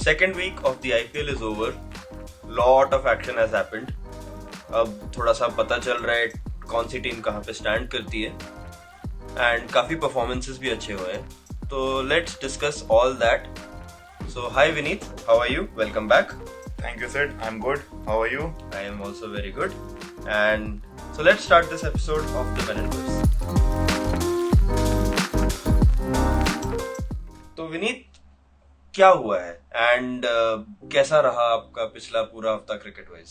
second week of the IPL is over. Lot of action has happened. अब थोड़ा सा पता चल रहा है कौन सी टीम कहाँ पे स्टैंड करती है एंड काफ़ी परफॉर्मेंसेस भी अच्छे हुए हैं. तो let's discuss all that. So hi Vineet, how are you? Welcome back. Thank you, Sid. I'm good. How are you? I am also very good. And so let's start this episode of the Venables. तो विनीत, क्या हुआ है and कैसा रहा आपका पिछला पूरा हफ्ता क्रिकेट वाइज?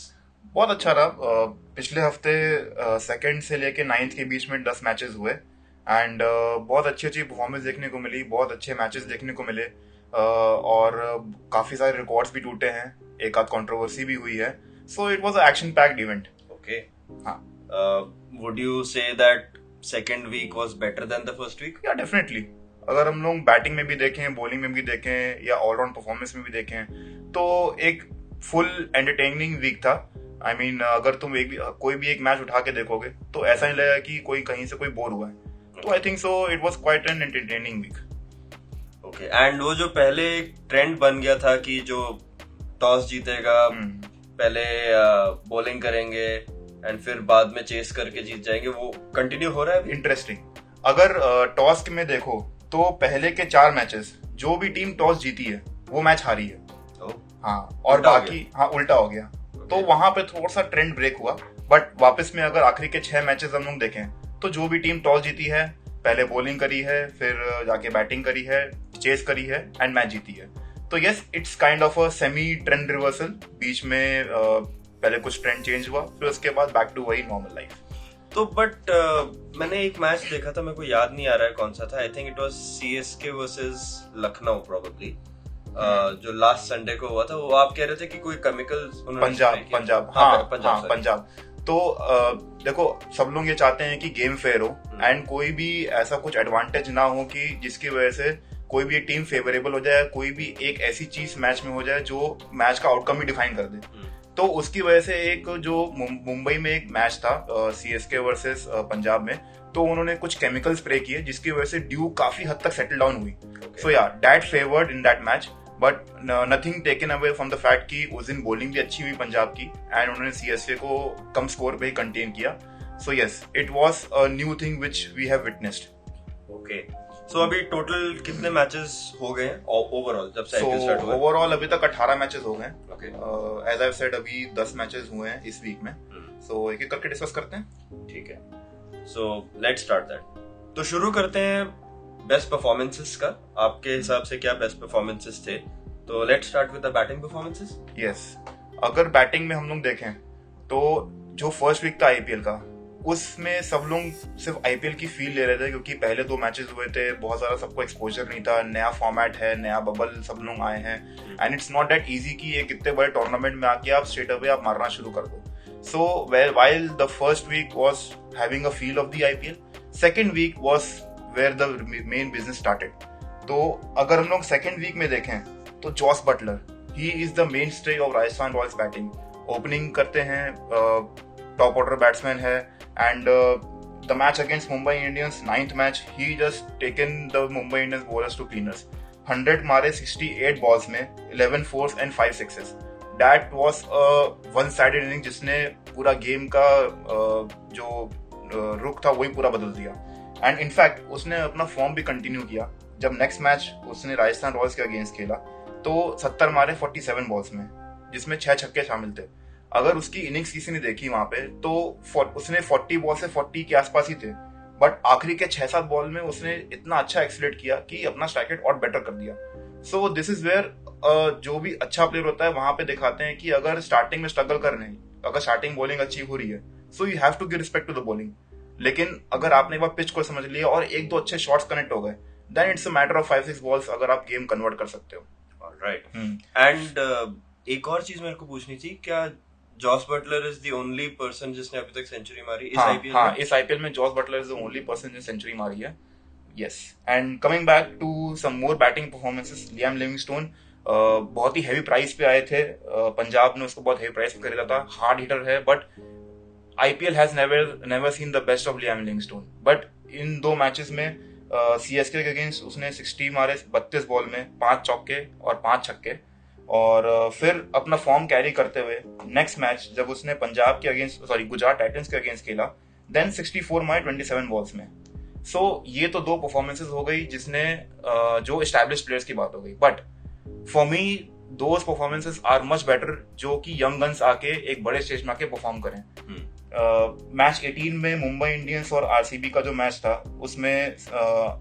बहुत अच्छा रहा. पिछले हफ्ते सेकंड से लेके 9th के बीच में 10 मैचेस हुए एंड बहुत अच्छी अच्छी परफॉर्मेंस देखने को मिली, बहुत अच्छे मैचेस देखने को मिले और काफी सारे रिकॉर्ड्स भी टूटे हैं, एक आध कंट्रोवर्सी भी हुई है. So it was a action packed event. Okay. हाँ. Would you say that second week was better than the first week? Yeah definitely. अगर हम लोग बैटिंग में भी देखें, बॉलिंग में भी देखें या ऑलराउंड परफॉर्मेंस में भी देखें तो एक फुल एंटरटेनिंग वीक था. आई मीन अगर तुम कोई भी एक मैच उठा के देखोगे तो ऐसा नहीं लगेगा कि कोई कहीं से कोई बोर हुआ है. तो I think so it was quite an entertaining week. Okay. And वो जो पहले ट्रेंड बन गया था कि जो टॉस जीतेगा पहले बॉलिंग करेंगे एंड फिर बाद में चेस करके जीत जाएंगे, वो कंटिन्यू हो रहा है. इंटरेस्टिंग. अगर टॉस में देखो तो पहले के 4 मैचेस जो भी टीम टॉस जीती है वो मैच हारी है. हाँ. और बाकी उल्टा हो गया. तो वहां पे थोड़ा सा ट्रेंड ब्रेक हुआ. बट वापस में अगर आखिरी के 6 मैचेस हम लोग देखें तो जो भी टीम टॉस जीती है पहले बॉलिंग करी है, फिर जाके बैटिंग करी है, चेस करी है एंड मैच जीती है. तो yes, it's kind of a semi trend reversal. बीच में पहले कुछ ट्रेंड चेंज हुआ, फिर उसके बाद बैक टू वही नॉर्मल लाइफ. तो बट मैंने एक मैच देखा था, मेरे को याद नहीं आ रहा है कौन सा था. I think it was CSK versus Lucknow probably, जो लास्ट संडे को हुआ था. वो आप कह रहे थे कि कोई केमिकल्स पंजाब. तो देखो, सब लोग ये चाहते हैं कि गेम फेयर हो एंड कोई भी ऐसा कुछ एडवांटेज ना हो कि जिसकी वजह से कोई भी एक टीम फेवरेबल हो जाए, कोई भी एक ऐसी चीज मैच में हो जाए जो मैच का आउटकम ही डिफाइन कर दे. तो उसकी वजह से एक जो मुंबई में एक मैच था सीएसके वर्सेस पंजाब में, तो उन्होंने कुछ केमिकल स्प्रे किए जिसकी वजह से ड्यू काफी हद तक सेटल डाउन हुई. सो या that favoured in that match, but nothing taken away from the fact कि उस दिन बॉलिंग भी अच्छी हुई पंजाब की एंड उन्होंने सीएसके को कम स्कोर पे ही कंटेन किया. So yes, it was a new thing which we have witnessed. Okay. So अभी टोटल कितने मैचेस हो गए ओवरऑल जब से आईपीएल स्टार्ट हुआ? ओवरऑल अभी तक 18 मैचेस हो गए. ओके. एज आई सेड अभी 10 मैचेस हुए हैं इस वीक में. सो एक एक करके डिस्कस करते हैं. ठीक है. So let's start that. तो शुरू करते हैं बेस्ट परफॉर्मेंसेस का. आपके हिसाब से क्या बेस्ट परफॉर्मेंसेस थे? तो let's start with the batting performances. Yes. अगर बैटिंग में हम लोग देखें तो जो फर्स्ट वीक था आईपीएल का, उसमें सब लोग सिर्फ आईपीएल की फील ले रहे थे क्योंकि पहले 2 मैचेस हुए थे, बहुत सारा सबको एक्सपोजर नहीं था, नया फॉर्मेट है, नया बबल, सब लोग आए हैं and it's not that easy कि एक इतने बड़े टूर्नामेंट में आके आप स्ट्रेट अवे आप मारना शुरू कर दो. So while the first week was having a feel of the IPL, second week was where the main business started. तो अगर हम लोग सेकंड वीक में देखें तो Jos Buttler, he is the main stay of Rajasthan Royals batting. Opening करते हैं, top order batsman है and the match against Mumbai Indians 9th match, he just taken the Mumbai Indians bowlers to cleaners. 100 मारे 68 balls में, 11 force and 5 sixes. That was a one sided inning जिसने पूरा game का जो रुख था वही पूरा बदल दिया. एंड इनफैक्ट उसने अपना फॉर्म भी कंटिन्यू किया. जब नेक्स्ट मैच उसने राजस्थान रॉयल्स के अगेंस्ट खेला तो 70 मारे 47 बॉल्स में, जिसमें 6 छक्के शामिल थे. अगर उसकी इनिंग्स किसी ने देखी वहां पे तो उसने 40 बॉल से 40 के आसपास ही थे, बट आखिरी के 6-7 बॉल में उसने इतना अच्छा एक्सीलेट किया कि अपना स्ट्राइक रेट और बेटर कर दिया. सो दिस इज वेयर जो भी अच्छा प्लेयर होता है वहां पे दिखाते हैं कि अगर स्टार्टिंग में स्ट्रगल कर रहे हैं, अगर स्टार्टिंग बॉलिंग अच्छी हो रही है, so you have to give respect to the bowling. लेकिन अगर आपने एक बार पिच को समझ लिया और 1-2 अच्छे शॉट्स कनेक्ट हो गए, then it's a matter of 5-6 balls अगर आप गेम कन्वर्ट कर सकते हो. ऑलराइट. एंड एक और चीज मेरे को पूछनी थी, क्या Jos Buttler is the only person जिसने अभी तक सेंचुरी मारी इस आईपीएल में? इस आईपीएल में Jos Buttler is the only person जिसने सेंचुरी मारी है. Yes. And coming back to some more batting performances, Liam Livingstone बहुत ही हैवी प्राइस पे आए थे. पंजाब ने उसको बहुत हैवी प्राइस पे खरीदा था. हार्ड हिटर है, but IPL has never seen the best of Liam Livingstone. But in 2 matches में सीएसके के अगेंस्ट उसने 60 मारे 32 बॉल में, 5 चौके और 5 छक्के. और फिर अपना फॉर्म कैरी करते हुए नेक्स्ट मैच जब उसने पंजाब के अगेंस्ट गुजरात टाइटंस के अगेंस्ट खेला, देन 64 मारे 27 बॉल्स में। सो ये तो दो परफॉर्मेंसेस हो गई जिसने जो एस्टैब्लिश्ड प्लेयर्स की बात हो गई, but for me those performances are much better जो कि यंग गन्स आके एक बड़े स्टेज में आके परफॉर्म करें। मैच 18 में मुंबई इंडियंस और आरसीबी का जो मैच था उसमें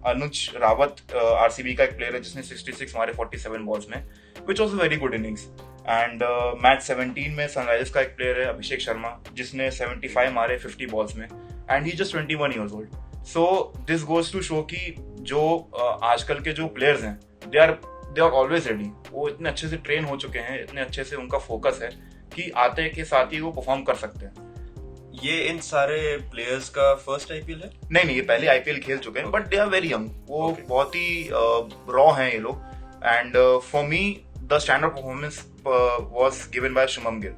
अनुज रावत आरसीबी का एक प्लेयर है जिसने 66 मारे 47 बॉल्स में, which was a very good innings. And match 17 में सनराइजर्स का एक प्लेयर है अभिषेक शर्मा जिसने 75 मारे 50 बॉल्स में, and he just 21 years old. So this goes to show कि जो आजकल के जो प्लेयर्स हैं दे आर ऑलवेज रेडी। वो इतने अच्छे से ट्रेन हो चुके हैं, इतने अच्छे से उनका फोकस है कि आते के साथ ही वो परफॉर्म कर सकते हैं। ये इन सारे प्लेयर्स का फर्स्ट आईपीएल है? नहीं, ये पहले आईपीएल खेल चुके हैं, but they are very young. वो बहुत ही रॉ हैं ये लोग। And for me the standard performance was given by Shubman Gill.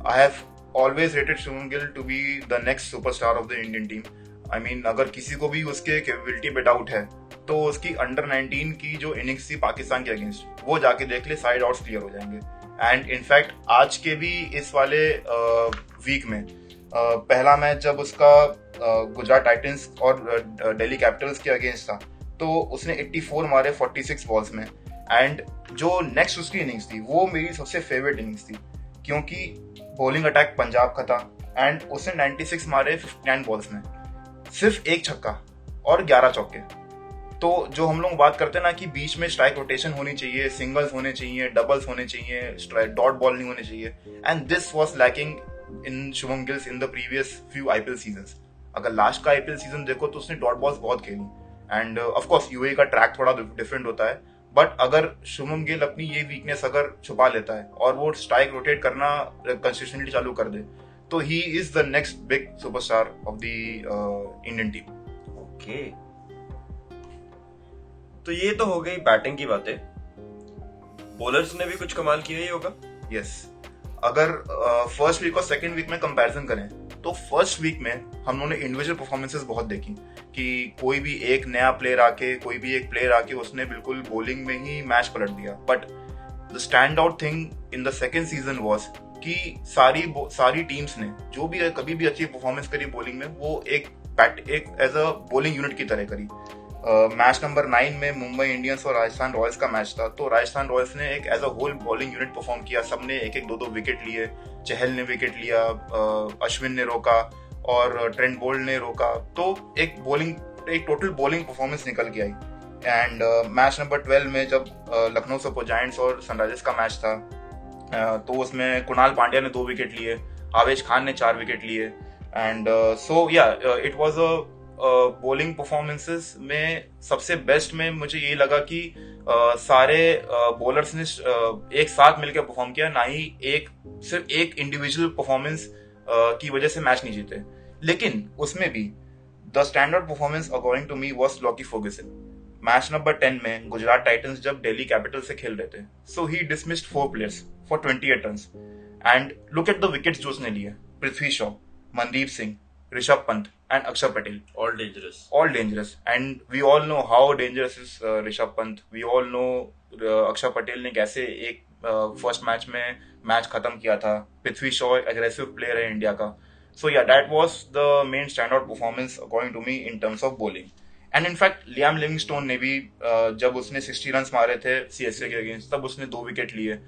I have always rated Shubman Gill to be the next superstar of the Indian team. I mean अगर किसी को भी उसके कैपेबिलिटी पे डाउट है तो उसकी अंडर 19 की जो इनिंग्स थी पाकिस्तान के अगेंस्ट वो जाके देख ले, साइड आउट्स क्लियर हो जाएंगे। एंड इनफैक्ट आज के भी इस वाले वीक में पहला मैच जब उसका गुजरात टाइटंस और दिल्ली कैपिटल्स के अगेंस्ट था तो उसने 84 मारे 46 बॉल्स में। एंड जो नेक्स्ट उसकी इनिंग्स थी वो मेरी सबसे फेवरेट इनिंग्स थी क्योंकि बॉलिंग अटैक पंजाब का था एंड उसने 96 मारे 59 बॉल्स में, सिर्फ एक छक्का और 11 चौके। तो जो हम लोग बात करते हैं ना कि बीच में स्ट्राइक रोटेशन होनी चाहिए, सिंगल्स होने चाहिए, डबल्स होने चाहिए, डॉट बॉल नहीं होने चाहिए, and this was lacking in Shubham gills in the previous few IPL seasons. अगर लास्ट का आईपीएल सीजन देखो तो उसने डॉट बॉल्स बहुत खेली। एंड ऑफ कोर्स यूएई का ट्रैक थोड़ा डिफरेंट होता है, बट अगर शुभम गिल अपनी ये वीकनेस अगर छुपा लेता है और वो स्ट्राइक रोटेट करना कंसिस्टेंटली चालू कर दे तो ही is the next big superstar of the Indian team. Okay, तो ये तो हो गई बैटिंग की बातें। बॉलर्स ने भी कुछ कमाल किया ही होगा। यस, अगर फर्स्ट वीक और सेकंड वीक में कंपैरिजन करें तो फर्स्ट वीक में हम लोगों ने इंडिविजुअल परफॉर्मेंसेस बहुत देखी कि कोई भी एक नया प्लेयर आके उसने बिल्कुल बॉलिंग में ही मैच पलट दिया। But the stand out thing in the second season was कि सारी टीम्स ने जो भी कभी भी अच्छी परफॉर्मेंस करी बॉलिंग में वो एक एज अ बॉलिंग यूनिट की तरह करी। मैच नंबर 9 में मुंबई इंडियंस और राजस्थान रॉयल्स का मैच था तो राजस्थान रॉयल्स ने एक as a whole bowling unit perform किया। सबने एक 2 विकेट लिए, चहल ने विकेट लिया, अश्विन ने रोका और ट्रेंट बोल्ट ने रोका, तो एक टोटल बॉलिंग परफॉर्मेंस निकल के आई। एंड मैच नंबर 12 में जब लखनऊ सुपर जायंट्स और सनराइजर्स का मैच था तो उसमें कुणाल पांड्या ने 2 विकेट लिए, आवेश खान ने 4 विकेट लिए। And so it was a bowling performances में सबसे बेस्ट में मुझे ये लगा कि सारे बॉलर्स ने एक साथ मिलकर परफॉर्म किया, ना ही सिर्फ एक इंडिविजुअल परफॉर्मेंस की वजह से मैच नहीं जीते। लेकिन उसमें भी the standard performance according to me was Lockie Ferguson. Match number 10 में गुजरात टाइटंस जब दिल्ली कैपिटल्स से खेल रहे थे so he dismissed 4 players for 28 runs. And look at the wickets जो उसने लिए, Prithvi Shaw, Mandeep Singh, Rishabh Pant and Akshar Patel. All dangerous. And we all know how dangerous is Rishabh Pant. We all know Akshar Patel ने कैसे एक फर्स्ट मैच में match खत्म किया था। पृथ्वी शॉ एग्रेसिव प्लेयर है इंडिया का। So yeah, that was the main standout performance according to me in terms of bowling. And in fact, Liam Livingstone ने भी जब उसने 60 रन्स मारे थे सीएसके के अगेंस्ट तब उसने 2 विकेट लिए।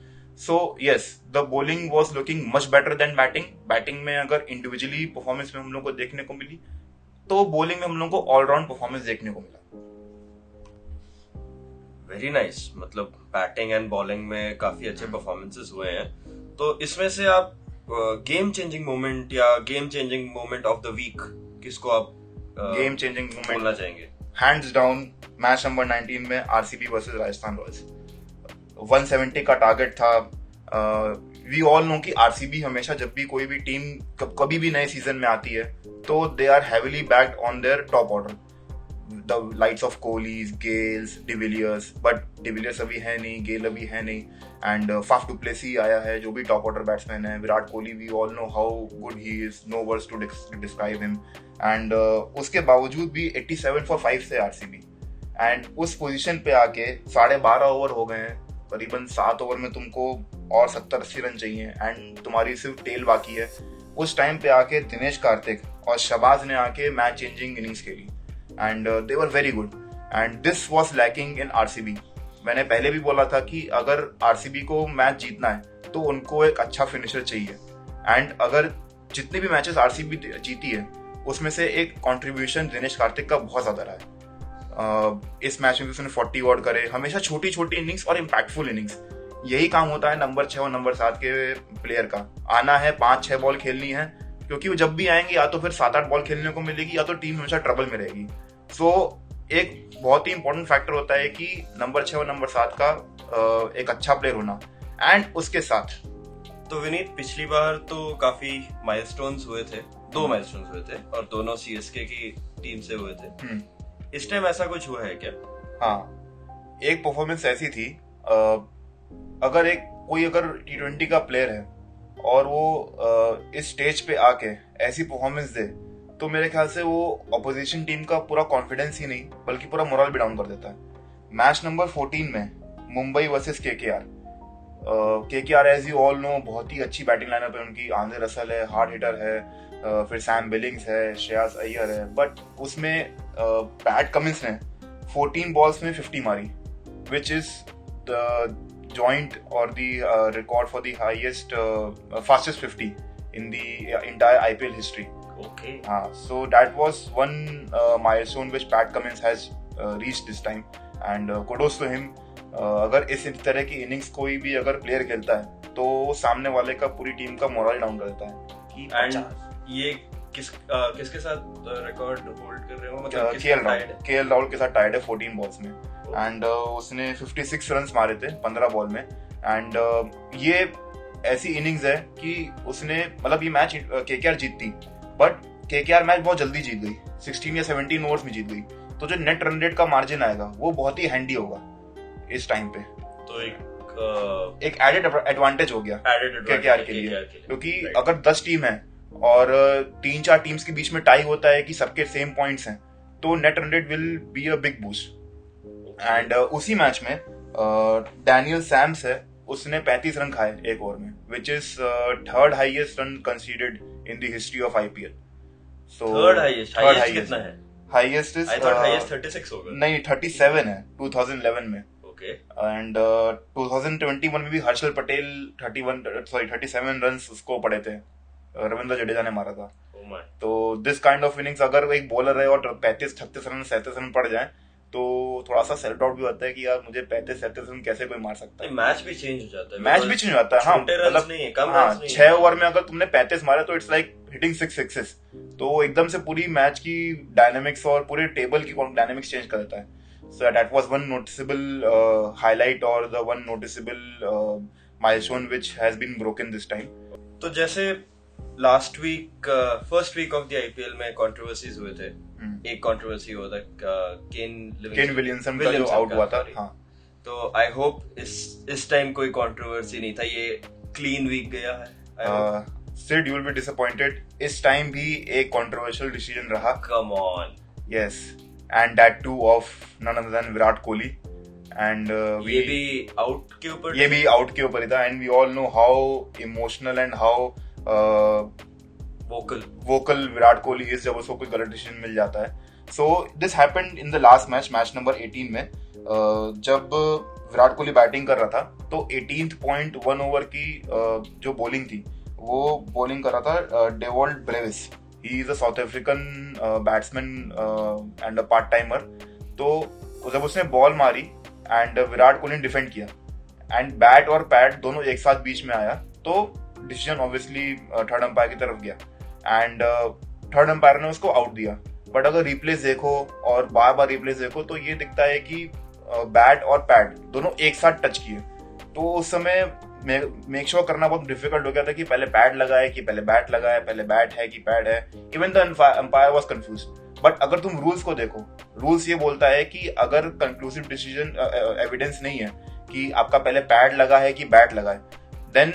So yes, the bowling was looking much better than batting. Batting में अगर इंडिविजुअली परफॉर्मेंस में हम लोग को देखने को मिली तो बॉलिंग में हम लोग को ऑलराउंड परफॉर्मेंस देखने को मिला। वेरी नाइस, मतलब बैटिंग एंड बॉलिंग में काफी अच्छे परफॉर्मेंसेस हुए हैं। तो इसमें से आप गेम चेंजिंग मोमेंट या game changing moment of the week किसको आप गेम चेंजिंग मोमेंट बोलना चाहेंगे? हैंड्स डाउन मैच नंबर 19 में आरसीबी वर्सेस राजस्थान रॉयल्स। 170 का टारगेट था। वी ऑल नो कि आरसीबी हमेशा जब भी कोई भी टीम कभी भी नए सीजन में आती है तो they are heavily backed on their top order, the likes of Kohli, Gayles, de Villiers. But de Villiers अभी है नहीं, गेल अभी है नहीं, एंड फाफ डू प्लेसी आया है जो भी टॉप ऑर्डर बैट्समैन है। Virat Kohli, we all know how good he is, no words to describe him. And उसके बावजूद भी 87 for 5 से आरसीबी, एंड उस पोजीशन पे आके 12.5 ओवर हो गए हैं, करीबन 7 ओवर में तुमको और 70-80 रन चाहिए एंड तुम्हारी सिर्फ टेल बाकी है, उस टाइम पे आके दिनेश कार्तिक और शबाज ने आके मैच चेंजिंग इनिंग्स खेली and they were very good and this was lacking in RCB. मैंने पहले भी बोला था कि अगर आरसीबी को मैच जीतना है तो उनको एक अच्छा फिनिशर चाहिए एंड अगर जितने भी मैचेस आरसीबी जीती है उसमें से एक कंट्रीब्यूशन दिनेश कार्तिक का बहुत ज्यादा रहा है। इस मैच में भी उसने 40 वॉट करे, हमेशा छोटी छोटी इनिंग्स और इम्पैक्टफुल इनिंग्स। यही काम होता है नंबर 6 और नंबर 7 के प्लेयर का। आना है 5-6 बॉल खेलनी है, क्योंकि वो जब भी आएंगे या तो फिर 7-8 बॉल खेलने को मिलेगी या तो टीम हमेशा ट्रबल में रहेगी। सो एक बहुत ही इंपॉर्टेंट फैक्टर होता है कि नंबर 6 और नंबर 7 का एक अच्छा प्लेयर होना। एंड उसके साथ तो विनीत, पिछली बार तो काफी माइलस्टोन्स हुए थे, 2 माइलस्टोन्स हुए थे और दोनों सीएसके की टीम से हुए थे। इस टाइम ऐसा कुछ हुआ है क्या? हाँ, एक परफॉर्मेंस ऐसी थी, अगर कोई T20 का प्लेयर है और वो इस स्टेज पे आके ऐसी परफॉर्मेंस दे तो मेरे ख्याल से वो ऑपोजिशन टीम का पूरा कॉन्फिडेंस ही नहीं बल्कि पूरा मोरल भी डाउन कर देता है। मैच नंबर 14 में Mumbai versus KKR, KKR as you all know बहुत ही अच्छी बैटिंग लाइनअप है उनकी। आंद्रे रसल है, हार्ड हिटर है, फिर सैम बिलिंग्स है, श्रेयस अय्यर है, बट उसमें पैट कमिंस ने 14 बॉल्स में 50 मारी, which is the joint or the record for the highest fastest 50 in the entire IPL history. Okay. So that was one milestone which Pat Cummins has reached this time and kudos to him. अगर इस तरह की innings कोई भी अगर player खेलता है तो सामने वाले का पूरी टीम का मोरल डाउन कर देता है कि एंड ये किसके साथ रिकॉर्ड होल्ड कर रहे हो? मतलब केएल राहुल के साथ टाइड है 14 बॉल्स में एंड उसने 56 रन्स मारे थे 15 बॉल में। एंड ये ऐसी इनिंग्स है कि उसने मतलब ये मैच केकेआर जीतती बट केकेआर मैच बहुत जल्दी जीत गई, 16 या 17 ओवर्स में जीत गई, तो जो नेट रन रेट का मार्जिन आएगा वो बहुत ही हैंडी होगा इस टाइम पे। तो एक एडेड एडवांटेज हो गया केकेआर के लिए, क्योंकि अगर 10 टीम है और 3-4 टीम्स के बीच में टाई होता है कि सबके सेम पॉइंट्स हैं तो net run rate will be a big boost. And उसी मैच में डैनियल सैम्स है, उसने 35 रन खाए एक ओवर में, which is third highest run considered in the history of IPL. So third highest कितना है? Highest is I thought highest 36 होगा। नहीं, 37 है 2011 में। ओके। एंड 2021 में भी हर्षल पटेल 37 रन उसको पड़े थे, रविंद्र जडेजा ने मारा था। तो दिस काइंड ऑफ इनिंग्स अगर एक बॉलर है और 35-36 रन 37 रन पड़ जाए तो थोड़ा सा सेल्फ डाउट भी होता है कि यार मुझे 35-37 रन कैसे कोई मार सकता है। मैच भी चेंज हो जाता है, मैच भी चेंज हो जाता है। हाँ, मतलब 6 ओवर में अगर तुमने 35 मारे तो इट्स लाइक हिटिंग 6 सिक्सेस, तो एकदम से पूरी मैच की डायनामिक्स और पूरे टेबल की डायनामिक्स चेंज कर देता है। So that was one noticeable highlight और the one noticeable milestone which has been broken this time. तो जैसे last week first week of the IPL में कंट्रोवर्सीज हुए थे। एक कंट्रोवर्सी हुआ था केन विलियमसन का जो आउट हुआ था। हाँ, तो आई होप इस टाइम कोई कंट्रोवर्सी नहीं था, ये क्लीन वीक गया है। Sid, you will be disappointed, इस टाइम भी एक कंट्रोवर्शियल डिसीजन रहा। Come on. Yes, and that too off none other than Virat Kohli. And ये भी आउट के ऊपर ही था। And we all know how emotional and how vocal Virat Kohli is जब उसको कोई गलत डिसीजन मिल जाता है। So this happened in the last match number 18 में, जब विराट कोहली बैटिंग कर रहा था तो 18.1 ओवर की जो बॉलिंग थी वो बॉलिंग कर रहा था Dewald Brevis. He is a south African batsman and a part timer. तो जब उसने बॉल मारी एंड विराट कोहली ने डिफेंड किया एंड बैट और पैड दोनों एक साथ बीच में आया तो डिसीजन ऑब्वियसली थर्ड अंपायर की तरफ गया एंड थर्ड अंपायर ने उसको आउट दिया। बट अगर रिप्लेस देखो और बार बार रिप्लेस देखो तो ये दिखता है कि बैट और पैड दोनों एक साथ टच किए। तो उस समय मेक श्योर करना बहुत डिफिकल्ट हो गया था कि पहले पैड लगाए कि पहले बैट लगाए, पहले बैट है कि पैड है। Even the umpire was confuse. But अगर तुम रूल्स को देखो, रूल्स ये बोलता है कि अगर कंक्लूसिव डिसीजन एविडेंस नहीं है कि आपका पहले पैड लगा है कि बैट लगा है, देन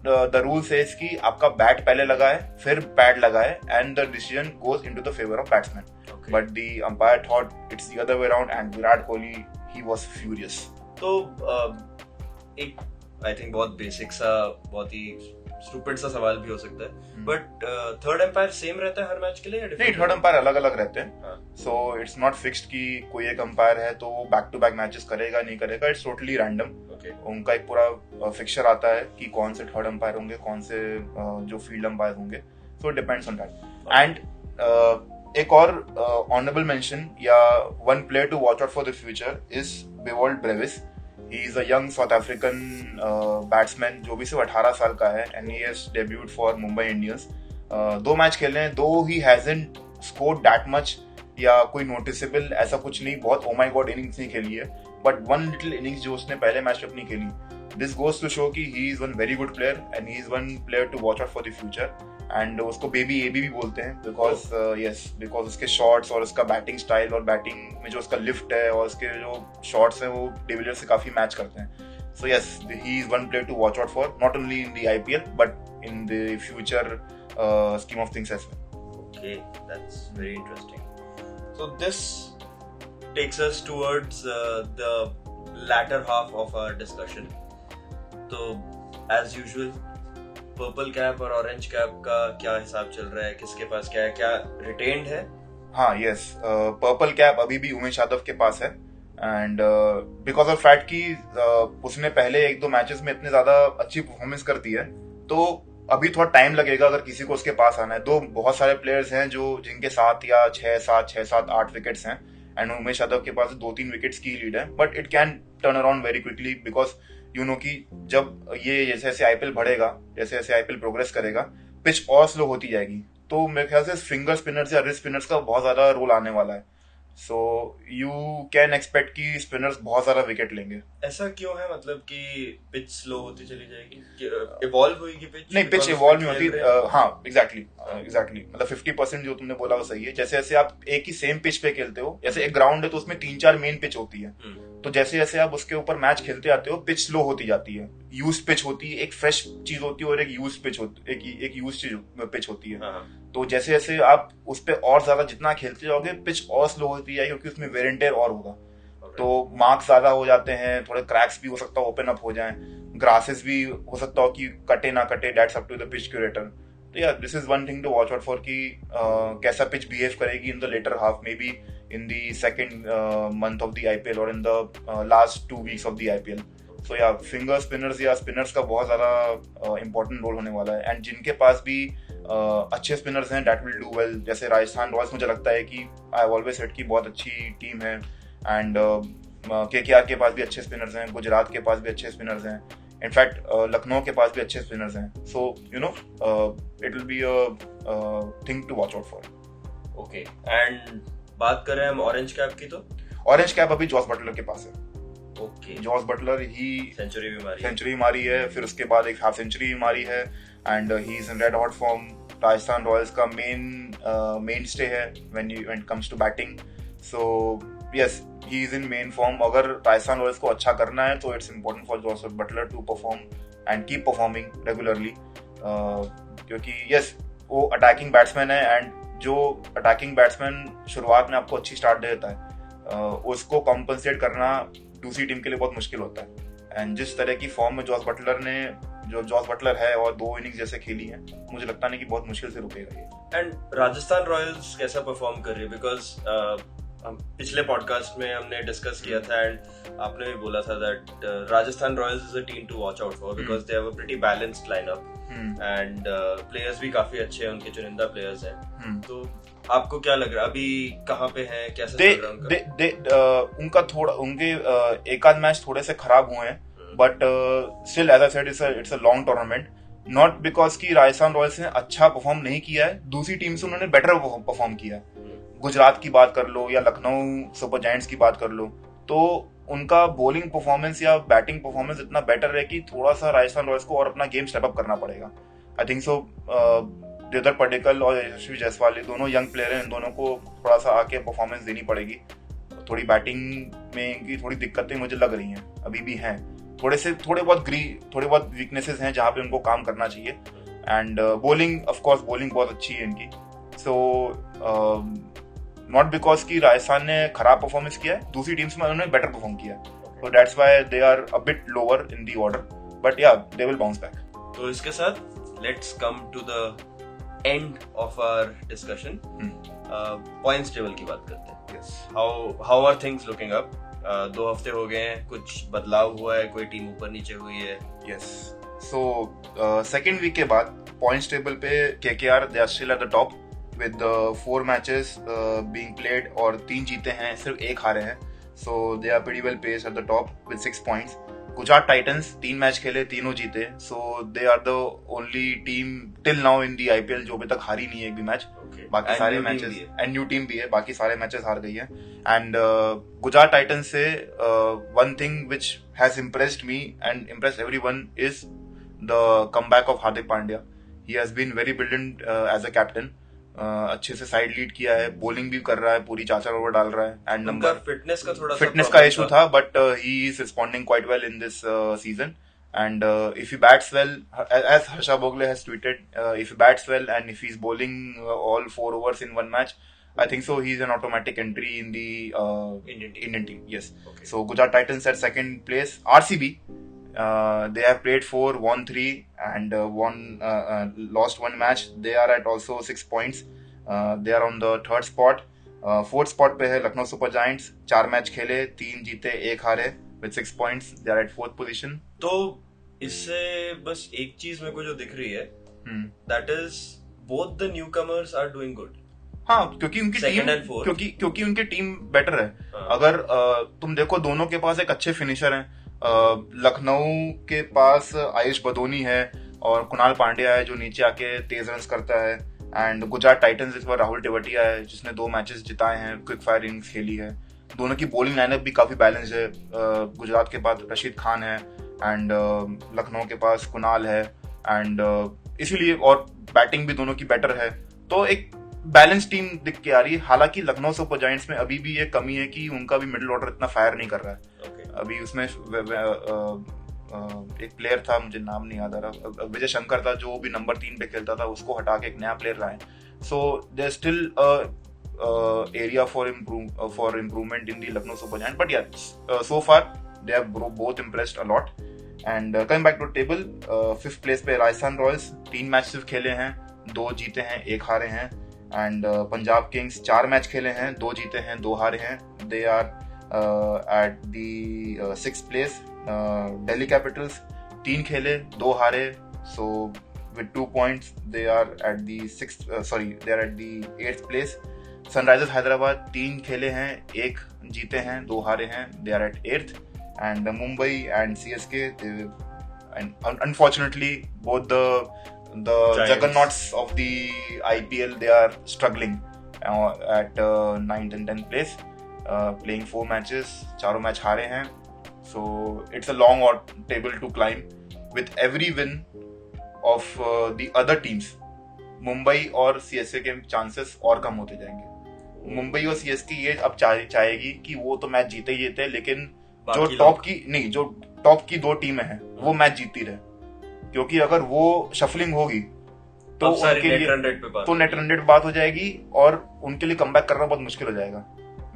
the rule says कि आपका बैट पहले लगाए फिर पैड लगाए and the decision goes into the favor of batsman. Okay. But the umpire thought it's the other way around and Virat Kohli, he was furious. तो एक I think बहुत basic सा, बहुत ही स्टूपिड सा सवाल भी हो सकता है, बट थर्ड एम्पायर सेम रहता है हर मैच के लिए या नहीं, different थर्ड रहता अंपायर अलग अलग रहते हैं. हाँ. सो इट्स नॉट फिक्स्ड कि कोई एक अंपायर है तो वो बैक टू बैक मैचेस करेगा नहीं करेगा. It's totally random. है? Okay. उनका एक पूरा फिक्सचर आता है कि कौन से थर्ड अंपायर होंगे, कौन से जो फील्ड अंपायर होंगे. So it depends on that. And एक और ऑनरेबल मेंशन या one player to watch out for the future is Dewald Brevis. He is a young South African batsman जो भी सिर्फ 18 साल का है and he has debuted for Mumbai Indians. 2 match खेले हैं, though he hasn't scored that much या कोई नोटिसेबल ऐसा कुछ नहीं, बहुत ओ माय गॉड इनिंग्स नहीं खेली है, बट वन लिटिल इनिंग्स जो उसने पहले मैच में अपनी खेली, दिस गोज टू शो कि he is one very good player and he is one player to watch out for the future. And उसको बेबी एबी भी बोलते हैं बिकॉज उसके शॉट्स और उसका बैटिंग स्टाइल और बैटिंग में जो उसका लिफ्ट है और उसके जो शॉट्स हैं वो डिविलियर्स से काफी मैच करते हैं. So yes, he is one player to watch out for, not only in the IPL but in the future scheme of things as well. Okay, that's very interesting. So this takes us towards the latter half of our discussion. So as usual, purple cap और orange cap का क्या हिसाब चल रहा है, किसके पास क्या है, क्या रिटेन्ड है? हाँ, यस, पर्पल कैप अभी भी उमेश यादव के पास है एंड बिकॉज ऑफ फैक्ट कि उसने पहले 1-2 मैचेस में इतने ज्यादा अच्छी परफॉर्मेंस कर दी है, तो अभी थोड़ा टाइम लगेगा अगर किसी को उसके पास आना है. दो बहुत सारे प्लेयर्स हैं जो जिनके 7 या 6-7 विकेट्स हैं एंड उमेश यादव के पास 2-3 विकेट्स की लीड है, but it can turn around very quickly because you know कि जब ये जैसे जैसे IPL बढ़ेगा, जैसे जैसे IPL प्रोग्रेस करेगा, पिच और स्लो होती जाएगी, तो मेरे ख्याल से फिंगर स्पिनर्स या रिस्ट स्पिनर्स का बहुत ज्यादा रोल आने वाला है. सो यू कैन एक्सपेक्ट कि स्पिनर्स बहुत ज्यादा विकेट लेंगे. ऐसा क्यों है, मतलब कि पिच स्लो होती चली जाएगी, इवॉल्व होगी पिच? नहीं, पिच इवॉल्व नहीं होती. हाँ, एग्जैक्टली मतलब 50% जो तुमने बोला वो सही है. जैसे जैसे आप एक ही सेम पिच पे खेलते हो, जैसे एक ग्राउंड है तो उसमें 3-4 मेन पिच होती है, तो जैसे जैसे आप उसके ऊपर मैच खेलते आते हो पिच स्लो होती जाती है. यूज पिच होती है, एक फ्रेश चीज होती है और एक यूज पिच होती है, एक यूज पिच होती है. तो जैसे जैसे आप उस पर और ज्यादा जितना खेलते जाओगे पिच और स्लो होती जाएगी क्योंकि उसमें वेयर एंड टेयर और होगा. तो मार्क्स ज्यादा हो जाते हैं, थोड़े क्रैक्स भी हो सकता है ओपन अप हो जाएं, ग्रासेस भी हो सकता हो कि कटे ना कटे, that's up to the pitch curator. तो yeah this is one thing to watch out for कि कैसा पिच बिहेव करेगी in the latter half, maybe in the second month of the IPL और in the last 2 weeks of the IPL. So yeah finger spinners या spinners का बहुत ज्यादा important role होने वाला है. एंड जिनके पास भी अच्छे स्पिनर्स हैं दैट विल डू वेल. जैसे राजस्थान रॉयल्स, मुझे लगता है कि आई ऑलवेज सेड की बहुत अच्छी टीम है एंड KKR के पास भी अच्छे स्पिनर्स हैं, गुजरात के पास भी अच्छे स्पिनर्स हैं, इनफैक्ट लखनऊ के पास भी अच्छे स्पिनर्स हैं. So you know it will be a thing to watch out for. Okay, and बात करें हम ऑरेंज कैप की, तो ऑरेंज कैप अभी जॉस बटलर के पास है. ओके, जॉस बटलर ही सेंचुरी मारी है, फिर उसके बाद एक हाफ सेंचुरी भी मारी है and he is in red hot form. Rajasthan Royals का मेन स्टे है when it comes to batting. So yes, he is in main form. अगर राजस्थान रॉयल्स को अच्छा करना है तो it's important for Jos Buttler to perform and keep performing regularly, क्योंकि yes वो अटैकिंग बैट्समैन है एंड जो अटैकिंग बैट्समैन शुरुआत में आपको अच्छी स्टार्ट दे देता है उसको कॉम्पनसेट करना दूसरी टीम के लिए बहुत मुश्किल होता है. एंड जिस तरह की फॉर्म में जॉस बटलर है और 2 इनिंग्स जैसे खेली है, मुझे लगता नहीं कि बहुत मुश्किल से रुकेगा ये. एंड राजस्थान रॉयल्स कैसा परफॉर्म कर रही है, बिकॉज हम पिछले पॉडकास्ट में हमने डिस्कस किया था एंड आपने भी बोला था that Rajasthan Royals is a team to watch out for because they have a pretty balanced lineup and players भी काफी अच्छे हैं, उनके चुनिंदा प्लेयर्स हैं. तो आपको क्या लग रहा है अभी कहाँ पे हैं, कैसे चल रहा है उनका? उनके एक आध मैच थोड़े से खराब हुए हैं, but still as I said it's a long tournament. Not because कि राजस्थान रॉयल्स ने अच्छा परफॉर्म नहीं किया है, दूसरी टीम से उन्होंने बेटर परफॉर्म किया. गुजरात की बात कर लो या लखनऊ सुपर जायंट्स की बात कर लो, तो उनका बॉलिंग परफॉर्मेंस या बैटिंग परफॉर्मेंस इतना बेटर है कि थोड़ा सा राजस्थान रॉयल्स को और अपना गेम स्टेप अप करना पड़ेगा. I think so Devdutt Padikkal और यशस्वी जायसवाल दोनों यंग प्लेयर हैं, इन दोनों को थोड़ा सा आके परफॉर्मेंस देनी पड़ेगी. थोड़ी बैटिंग में इनकी थोड़ी दिक्कतें मुझे लग रही हैं, अभी भी हैं, थोड़े बहुत वीकनेसेस हैं जहाँ पे उनको काम करना चाहिए. And bowling of course bowling बहुत अच्छी है इनकी. सो नॉट बिकॉज कि राजस्थान ने खराब परफॉर्मेंस किया है, दूसरी टीम्स में उन्होंने बेटर परफॉर्म किया है, So that's why they are a bit lower in the order. But yeah, they will bounce back. तो इसके साथ let's come to the end of our discussion. Points table की बात करते हैं. Yes. How are things looking up? 2 हफ्ते हो गए हैं, कुछ बदलाव हुआ है, कोई टीम ऊपर नीचे हुई है? Yes. So second week के बाद points table पे KKR they are still at the top with 4 matches being played और 3 जीते हैं, सिर्फ 1 हारे हैं. So they are pretty well placed at the top with 6 points. Gujarat Titans 3 match खेले, तीनों जीते. So they are the only team till now in the IPL जो अभी तक हारी नहीं है एक भी मैच. बाकी And सारे new team मैचेस भी है. एंड न्यू टीम भी है, बाकी सारे मैचेस हार गई है. एंड गुजरात टाइटंस से one thing which has impressed me and impressed everyone is the comeback of Hardik Pandya. He has been very brilliant as a captain. अच्छे से साइड लीड किया है, बॉलिंग भी कर रहा है, पूरी 4 ओवर डाल रहा है. एंड उनका नंबर फिटनेस का थोड़ा फिटनेस का इशू था, but he is responding quite well in this season. And if he bats well, as Harsha Bhogle has tweeted, if he bats well and if he's bowling all 4 overs in one match, I think so he's an automatic entry in the Indian team. Yes. Okay. So Gujarat Titans at second place. RCB, they have played 4, won 3, and lost 1 match. They are at also 6 points. They are on the third spot. Fourth spot पे है Lucknow super giants. 4 match खेले, 3 जीते, 1 हारे with 6 points. They are at 4th position. तो इससे बस एक चीज मेरे को जो दिख रही है, that is both the newcomers are doing good. हाँ, क्योंकि उनकी Second टीम and fourth. क्योंकि उनकी टीम बेटर है. हाँ. अगर तुम देखो दोनों के पास एक अच्छे फिनिशर हैं. लखनऊ के पास आयुष बदोनी है और कुणाल पांड्या है जो नीचे आके तेज रन्स करता है. एंड गुजरात टाइटंस इस बार राहुल टेवटिया है जिसने 2 मैचेस जिताए हैं, क्विक फायर इनिंग्स खेली है. दोनों की बॉलिंग लाइनअप भी काफी बैलेंस है. गुजरात के पास रशीद खान है एंड लखनऊ के पास कुणाल है. एंड इसीलिए और बैटिंग भी दोनों की बेटर है, तो एक बैलेंस टीम दिख के आ रही है. हालांकि लखनऊ सुपर जायंट्स में अभी भी ये कमी है कि उनका भी मिडिल ऑर्डर इतना फायर नहीं कर रहा है. Okay. अभी उसमें एक प्लेयर था, मुझे नाम नहीं याद आ रहा, विजय शंकर था जो भी नंबर 3 पे खेलता था, उसको हटा के एक नया प्लेयर लाए. So there still area for improvement in the Lucknow Super Giants, but yeah, so far they have both impressed a lot. And coming back to table, 5th place पे राजस्थान रॉयल्स 3 मैच सिर्फ खेले हैं, 2 जीते हैं, 1 हारे हैं. And Punjab Kings 4 match खेले हैं, 2 जीते हैं, 2 हारे हैं. They are at the 6th place. Delhi Capitals 3 खेले, 2 हारे. So with 2 points they are at the 8th place. Sunrisers Hyderabad 3 खेले हैं, 1 जीते हैं, 2 हारे हैं. They are at 8th. And Mumbai and CSK, unfortunately both the juggernauts of the IPL, they are struggling at 9th and 10th place, playing 4 matches, 4 match हारे हैं. So it's a long table to climb. With every win of the other teams, Mumbai और CSK के chances और कम होते जाएंगे. मुंबई और CSK ये अब चाहेगी कि वो तो मैच जीते ही जीते, लेकिन जो टॉप की 2 टीमें हैं वो मैच जीती रहे. क्योंकि अगर वो शफलिंग होगी तो उनके लिए तो नेट रन रेट बात हो जाएगी और उनके लिए कमबैक करना बहुत मुश्किल हो जाएगा.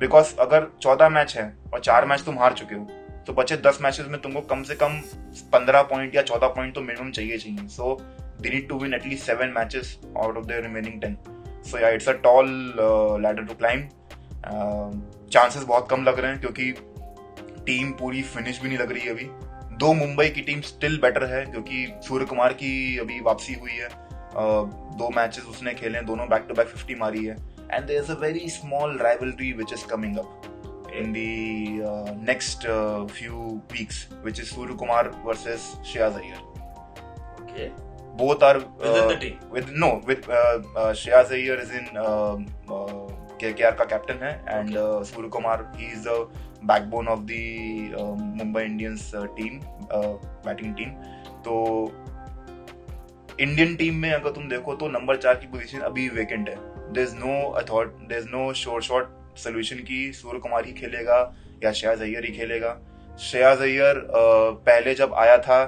बिकॉज अगर 14 मैच है और 4 मैच तुम हार चुके हो, तो बचे 10 मैचेस में तुमको कम से कम 15 पॉइंट या 14 पॉइंट तो मिनिमम चाहिए. सो they need to win at least 7 matches out of their remaining 10. So yeah, it's a tall ladder to climb. Chances बहुत कम लग रहे हैं क्योंकि टीम पूरी फिनिश भी नहीं लग रही है अभी. 2 मुंबई की टीम स्टिल बेटर है क्योंकि सूर्य कुमार की अभी वापसी हुई है. 2 मैचेस उसने खेले, दोनों बैक टू बैक 50 मारी है. And there is a very small rivalry which is coming up in the next few weeks, which is Surya Kumar versus Shreyas Iyer. Okay. Both are within the team. With Shreyas Iyer is in KKR का captain है and Surya Kumar, he is the backbone of the Mumbai Indians team, batting team. तो Indian team में अगर तुम देखो तो number 4 की position अभी वेकेंट है. there's no sure shot solution की सूर्य कुमार ही खेलेगा या श्रेयस अय्यर ही खेलेगा. श्रेयस अय्यर पहले जब आया था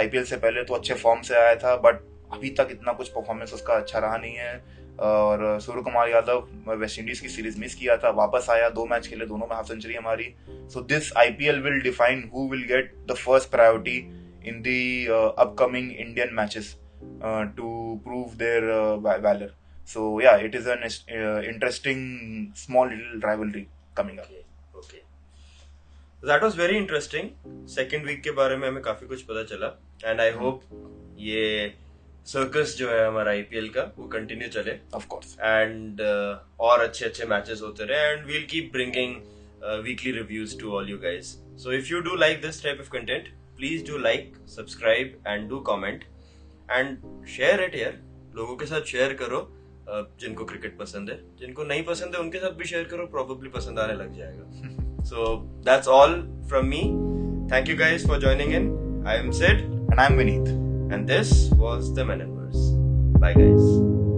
IPL से पहले तो अच्छे फॉर्म से आया था, बट अभी तक इतना कुछ परफॉर्मेंस उसका अच्छा रहा नहीं है. और सूर्य कुमार यादव वेस्ट इंडीज की सीरीज मिस किया था, वापस आया, 2 मैच खेले, दोनों में हाफ सेंचुरी हमारी. So this IPL will define who will get the first priority in the upcoming Indian matches to prove their valor. So yeah, it is an interesting small little rivalry coming up. Okay. That was very interesting. Second week के बारे में हमें काफी कुछ पता चला and I hope ये circus जो है हमारा IPL का वो कंटिन्यू चले. Of course. And और अच्छे मैचेस होते रहे and we'll keep bringing weekly reviews to all you guys. So if you do like this type of content, please do like, subscribe and do comment. And share it यार, लोगों के साथ share करो जिनको cricket पसंद है, जिनको नहीं पसंद है उनके साथ भी शेयर करो, प्रॉब्ली पसंद आने लग जाएगा. So that's all from me. Thank you guys for joining in. I am Sid and I'm Vineet and this was the Men and Verse. Bye guys.